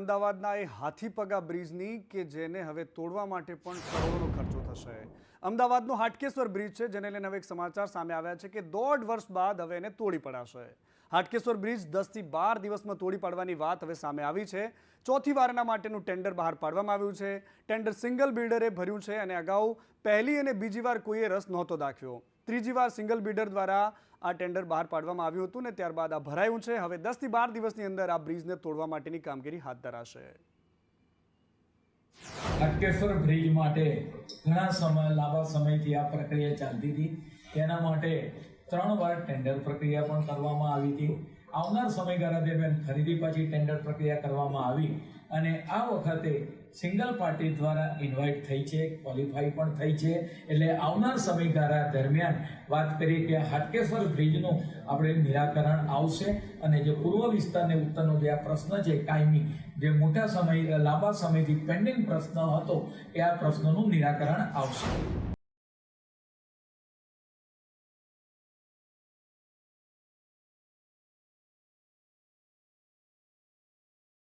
અમદાવાદના એ હાથીપગા બ્રિજની કે જેને હવે તોડવા માટે પણ કરોડોનો ખર્ચો થશે। અમદાવાદનો હાટકેશ્વર બ્રિજ છે, જેને લઈને હવે એક સમાચાર સામે આવ્યા છે કે 1.5 વર્ષ બાદ હવે એને તોડી પડાશે। હાટકેશ્વર બ્રિજ 10 થી 12 દિવસમાં તોડી પાડવાની વાત હવે સામે આવી છે। ચોથી વાર એના માટેનું ટેન્ડર બહાર પાડવામાં આવ્યું છે। ટેન્ડર સિંગલ બિલ્ડરે ભર્યું છે અને અગાઉ પહેલી અને બીજી વાર કોઈએ રસ નહોતો દાખવ્યો। ત્રીજી વાર સિંગલ બિલ્ડર દ્વારા આ ટેન્ડર બહાર પાડવામાં આવ્યું હતું ને ત્યારબાદ આ ભરાયું છે। હવે 10 થી 12 દિવસની અંદર આ બ્રિજને તોડવા માટેની કામગીરી હાથ ધરાશે। હાટકેશ્વર બ્રિજ માટે ઘણા લાંબા સમયથી આ પ્રક્રિયા ચાલતી હતી। તેના માટે 3 વાર ટેન્ડર પ્રક્રિયા પણ કરવામાં આવી હતી। આવનાર સમયગાળા દરમિયાન ફરીથી પાછી ટેન્ડર પ્રક્રિયા કરવામાં આવી અને આ વખતે સિંગલ પાર્ટી દ્વારા ઇન્વાઇટ થઈ છે, ક્વોલિફાઈ પણ થઈ છે। એટલે આવનાર સમયગાળા દરમિયાન વાત કરીએ કે હાટકેશ્વર બ્રિજનું આપણે નિરાકરણ આવશે અને જે પૂર્વ વિસ્તાર અને ઉત્તરનો જે આ પ્રશ્ન છે કાયમી, જે લાંબા સમયથી પેન્ડિંગ પ્રશ્ન હતો, એ આ પ્રશ્નનું નિરાકરણ આવશે।